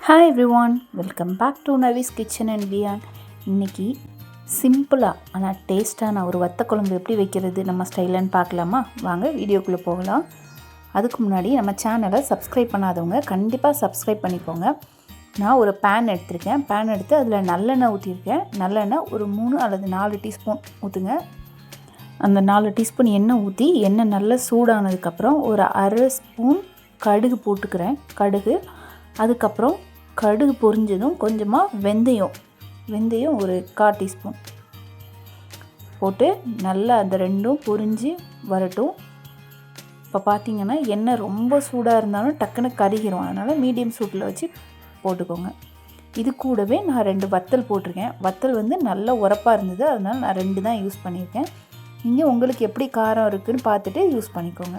Hi everyone, welcome back to Navi's kitchen and beyond. இன்றைக்கி சிம்பிளாக ஆனால் டேஸ்ட்டான ஒரு வத்த குழம்பு எப்படி வைக்கிறது நம்ம ஸ்டைலன்னு பார்க்கலாமா? வாங்க வீடியோக்குள்ளே போகலாம். அதுக்கு முன்னாடி நம்ம சேனலை சப்ஸ்கிரைப் பண்ணாதவங்க கண்டிப்பாக சப்ஸ்கிரைப் பண்ணிக்கோங்க. நான் ஒரு பேன் எடுத்திருக்கேன். பேன் எடுத்து அதில் நல்லெண்ணெய் ஊற்றிருக்கேன். நல்லெண்ணெய் ஒரு 3 அல்லது 4 டீஸ்பூன் ஊற்றுங்க. அந்த 4 டீஸ்பூன் எண்ணெய் ஊற்றி எண்ணெய் நல்லா சூடானதுக்கப்புறம் ஒரு அரை ஸ்பூன் கடுகு போட்டுக்கிறேன். அதுக்கப்புறம் கடுகு பொரிஞ்சதும் கொஞ்சமாக வெந்தயம் ஒரு 1/4 டீஸ்பூன் போட்டு நல்லா அந்த ரெண்டும் பொரிஞ்சு வரட்டும். இப்போ பார்த்திங்கன்னா எண்ணெய் ரொம்ப சூடாக இருந்தாலும் டக்குன்னு கருகிரும். அதனால் மீடியம் சூட்டில் வச்சு போட்டுக்கோங்க. இது கூடவே நான் 2 வத்தல் போட்டிருக்கேன். வத்தல் வந்து நல்லா உரப்பாக இருந்தது, அதனால் நான் 2 தான் யூஸ் பண்ணியிருக்கேன். நீங்கள் உங்களுக்கு எப்படி காரம் இருக்குதுன்னு பார்த்துட்டு யூஸ் பண்ணிக்கோங்க.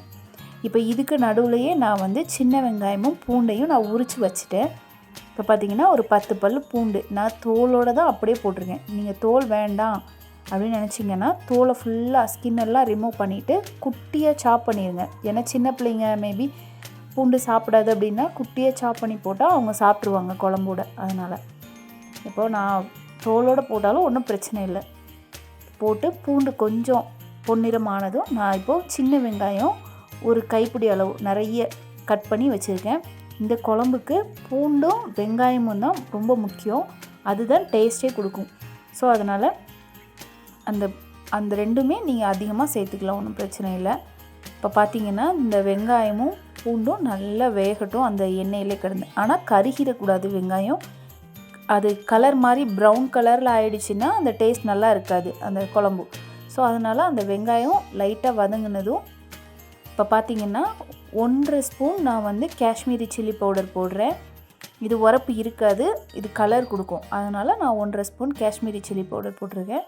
இப்போ இதுக்கு நடுவுலையே நான் வந்து சின்ன வெங்காயமும் பூண்டையும் நான் உரித்து வச்சுட்டேன். இப்போ பார்த்திங்கன்னா ஒரு 10 பல் பூண்டு நான் தோலோடு தான் அப்படியே போட்டிருக்கேன். நீங்கள் தோல் வேண்டாம் அப்படின்னு நினச்சிங்கன்னா தோலை ஃபுல்லாக ஸ்கின்னெல்லாம் ரிமூவ் பண்ணிவிட்டு குட்டியாக சாப் பண்ணிடுங்க. ஏன்னா சின்ன பிள்ளைங்க மேபி பூண்டு சாப்பிடாது அப்படின்னா குட்டியாக சாப் பண்ணி போட்டால் அவங்க சாப்பிட்ருவாங்க குழம்போட. அதனால் இப்போது நான் தோலோடு போட்டாலும் ஒன்றும் பிரச்சனை இல்லை. போட்டு பூண்டு கொஞ்சம் பொன்னிறமானதும் நான் இப்போது சின்ன வெங்காயம் ஒரு கைப்பிடி அளவு நிறைய கட் பண்ணி வச்சுருக்கேன். இந்த குழம்புக்கு பூண்டும் வெங்காயமும் தான் ரொம்ப முக்கியம். அதுதான் டேஸ்ட்டே கொடுக்கும். ஸோ அதனால் அந்த ரெண்டுமே நீங்கள் அதிகமாக சேர்த்துக்கலாம், ஒன்றும் பிரச்சனை இல்லை. இப்போ பார்த்திங்கன்னா இந்த வெங்காயமும் பூண்டும் நல்லா வேகட்டும் அந்த எண்ணெயிலே கிடந்து. ஆனால் கருகிடக்கூடாது வெங்காயம். அது கலர் மாதிரி ப்ரௌன் கலரில் ஆகிடுச்சின்னா அந்த டேஸ்ட் நல்லா இருக்காது அந்த குழம்பு. ஸோ அதனால் அந்த வெங்காயம் லைட்டாக வதங்கினதும் இப்போ பார்த்திங்கன்னா 1.5 ஸ்பூன் நான் வந்து காஷ்மீரி சில்லி பவுடர் போடுறேன். இது உரப்பு இருக்காது, இது கலர் கொடுக்கும். அதனால் நான் 1.5 ஸ்பூன் காஷ்மீரி சில்லி பவுடர் போட்டிருக்கேன்.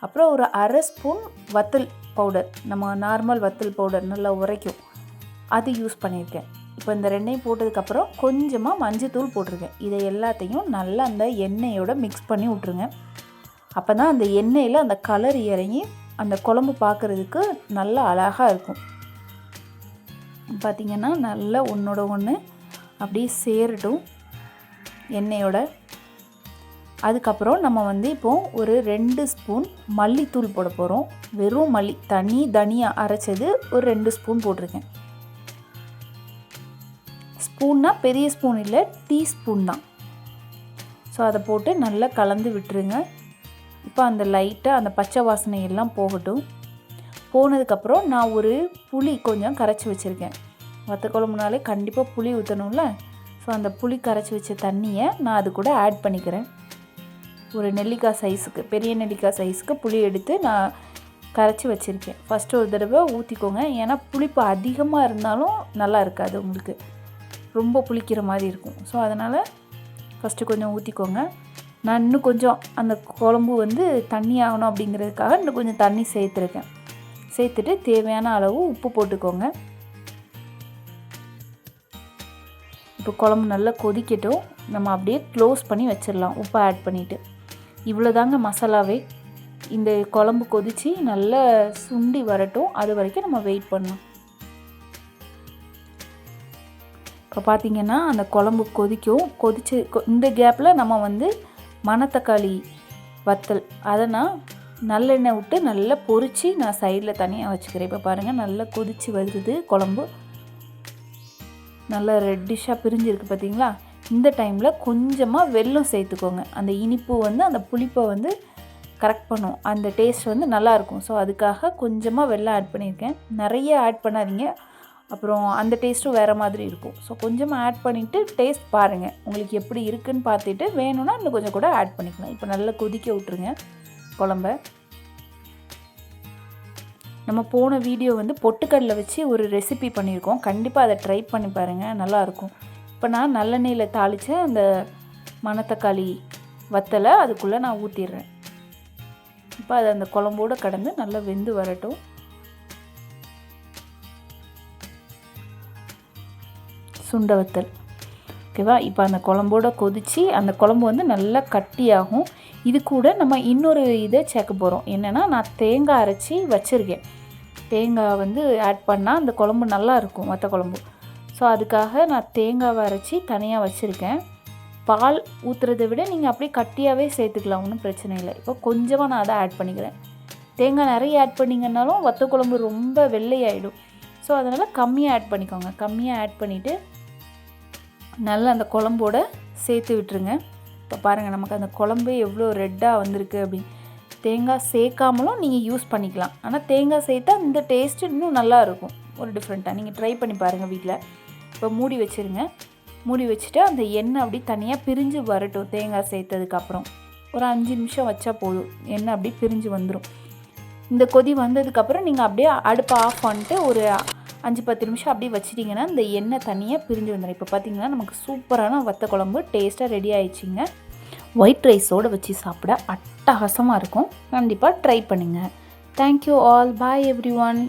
அப்புறம் ஒரு அரை ஸ்பூன் வத்தல் பவுடர், நம்ம நார்மல் வத்தல் பவுடர் நல்லா உரைக்கும், அது யூஸ் பண்ணியிருக்கேன். இப்போ இந்த ரெண்டையும் போட்டதுக்கப்புறம் கொஞ்சமாக மஞ்சத்தூள் போட்டிருக்கேன். இதை எல்லாத்தையும் நல்லா அந்த எண்ணெயோடு மிக்ஸ் பண்ணி விட்ருங்க. அப்போ தான் அந்த எண்ணெயில் அந்த கலர் இறங்கி அந்த குழம்பு பார்க்குறதுக்கு நல்லா அழகாக இருக்கும். பார்த்திங்கன்னா நல்லா ஒன்றோட ஒன்று அப்படியே சேரட்டும் எண்ணெயோட. அதுக்கப்புறம் நம்ம வந்து இப்போது ஒரு 2 ஸ்பூன் மல்லித்தூள் போட போகிறோம். வெறும் மல்லி தனியாக அரைச்சது ஒரு 2 ஸ்பூன் போட்டிருக்கேன். ஸ்பூன்னா பெரிய ஸ்பூன் இல்லை, டீஸ்பூன் தான். ஸோ அதை போட்டு நல்லா கலந்து விட்டுருங்க. இப்போ அந்த லைட்டாக அந்த பச்சை வாசனை எல்லாம் போகட்டும். போனதுக்கப்புறம் நான் ஒரு புளி கொஞ்சம் கரைச்சி வச்சுருக்கேன். வத்த குழம்புனாலே கண்டிப்பாக புளி ஊற்றணும்ல. ஸோ அந்த புளி கரைச்சி வச்ச தண்ணியை நான் அது கூட ஆட் பண்ணிக்கிறேன். ஒரு நெல்லிக்காய் சைஸுக்கு, பெரிய நெல்லிக்காய் சைஸுக்கு புளி எடுத்து நான் கரைச்சி வச்சுருக்கேன். ஃபஸ்ட்டு ஒரு தடவை ஊற்றிக்கோங்க. ஏன்னா புளிப்பு அதிகமாக இருந்தாலும் நல்லா இருக்காது, உங்களுக்கு ரொம்ப புளிக்கிற மாதிரி இருக்கும். ஸோ அதனால் ஃபஸ்ட்டு கொஞ்சம் ஊற்றிக்கோங்க. நான் இன்னும் கொஞ்சம் அந்த குழம்பு வந்து தண்ணி ஆகணும் அப்படிங்கிறதுக்காக இன்னும் கொஞ்சம் தண்ணி சேர்த்துட்டு தேவையான அளவு உப்பு போட்டுக்கோங்க. இப்போ குழம்பு நல்லா கொதிக்கட்டும். நம்ம அப்படியே க்ளோஸ் பண்ணி வச்சிடலாம் உப்பை ஆட் பண்ணிவிட்டு. இவ்வளோதாங்க மசாலாவே. இந்த குழம்பு கொதித்து நல்லா சுண்டி வரட்டும், அது வரைக்கும் நம்ம வெயிட் பண்ணலாம். இப்போ பார்த்திங்கன்னா அந்த குழம்பு கொதிச்சு இந்த கேப்பில் நம்ம வந்து மணத்தக்காளி வத்தல் அதை நான் நல்லெண்ணெய் விட்டு நல்லா பொரித்து நான் சைடில் தனியாக வச்சுக்கிறேன். இப்போ பாருங்கள் நல்லா கொதித்து வருது குழம்பு, நல்லா ரெட்டிஷாக பிரிஞ்சிருக்கு பார்த்திங்களா. இந்த டைமில் கொஞ்சமாக வெல்லம் சேர்த்துக்கோங்க. அந்த இனிப்பு வந்து அந்த புளிப்பை வந்து கரெக்ட் பண்ணும், அந்த டேஸ்ட் வந்து நல்லாயிருக்கும். ஸோ அதுக்காக கொஞ்சமாக வெல்லம் ஆட் பண்ணியிருக்கேன். நிறைய ஆட் பண்ணாதீங்க, அப்புறம் அந்த டேஸ்ட்டும் வேறு மாதிரி இருக்கும். ஸோ கொஞ்சமாக ஆட் பண்ணிவிட்டு டேஸ்ட் பாருங்கள், உங்களுக்கு எப்படி இருக்குதுன்னு பார்த்துட்டு வேணும்னா இன்னும் கொஞ்சம் கூட ஆட் பண்ணிக்கலாம். இப்போ நல்லா கொதிக்க விட்ருங்க குழம்ப. நம்ம போன வீடியோ வந்து பொட்டுக்கடலை வச்சு ஒரு ரெசிபி பண்ணியிருக்கோம். கண்டிப்பாக அதை ட்ரை பண்ணி பாருங்கள், நல்லாயிருக்கும். இப்போ நான் நல்லெண்ணெயில் தாளித்த அந்த மணத்தக்காளி வத்தலை அதுக்குள்ளே நான் ஊற்றிடுறேன். இப்போ அது அந்த குழம்போடு கடந்து நல்லா வெந்து வரட்டும். சுண்ட வத்தல் ஓகேவா. இப்போ அந்த குழம்போட கொதித்து அந்த குழம்பு வந்து நல்லா கட்டியாகும். இது கூட நம்ம இன்னொரு இதை சேர்க்க போகிறோம். என்னென்னா, நான் தேங்காய் அரைச்சி வச்சுருக்கேன். தேங்காய் வந்து ஆட் பண்ணால் அந்த குழம்பு நல்லா இருக்கும், வத்த குழம்பு. ஸோ அதுக்காக நான் தேங்காவை அரைச்சி தனியாக வச்சுருக்கேன். பால் ஊற்றுறதை விட நீங்கள் அப்படியே கட்டியாகவே சேர்த்துக்கலாம், ஒன்றும் பிரச்சனை இல்லை. இப்போ கொஞ்சமாக நான் அதை ஆட் பண்ணிக்கிறேன். தேங்காய் நிறைய ஆட் பண்ணிங்கன்னாலும் வத்த குழம்பு ரொம்ப வெள்ளையாயிடும். ஸோ அதனால் கம்மியாக ஆட் பண்ணிக்கோங்க. கம்மியாக ஆட் பண்ணிவிட்டு நல்லா அந்த குழம்போடு சேர்த்து விட்டுருங்க. இப்போ பாருங்கள் நமக்கு அந்த குழம்பு எவ்வளோ ரெட்டாக வந்திருக்கு அப்படின்னு. தேங்காய் சேர்க்காமலும் நீங்கள் யூஸ் பண்ணிக்கலாம். ஆனால் தேங்காய் சேர்த்தா இந்த டேஸ்ட்டு இன்னும் நல்லாயிருக்கும், ஒரு டிஃப்ரெண்ட்டாக. நீங்கள் ட்ரை பண்ணி பாருங்கள் வீட்டில். இப்போ மூடி வச்சுருங்க. மூடி வச்சுட்டு அந்த எண்ணெய் அப்படி தனியாக பிரிஞ்சு வரட்டும். தேங்காய் சேர்த்ததுக்கப்புறம் ஒரு 5 நிமிஷம் வச்சா போதும், எண்ணெய் அப்படி பிரிஞ்சு வந்துடும். இந்த கொதி வந்ததுக்கப்புறம் நீங்கள் அப்படியே அடுப்பை ஆஃப் பண்ணிட்டு ஒரு 5-10 நிமிஷம் அப்படியே வச்சிட்டிங்கன்னா இந்த எண்ணெய் தனியாக பிரிஞ்சு வந்துடும். இப்போ பார்த்திங்கன்னா நமக்கு சூப்பரான வத்த குழம்பு டேஸ்ட்டாக ரெடி ஆயிடுச்சிங்க. ஒயிட் ரைஸோடு வச்சு சாப்பிட அட்டகாசமாக இருக்கும். கண்டிப்பாக ட்ரை பண்ணுங்கள். Thank you all. Bye every one.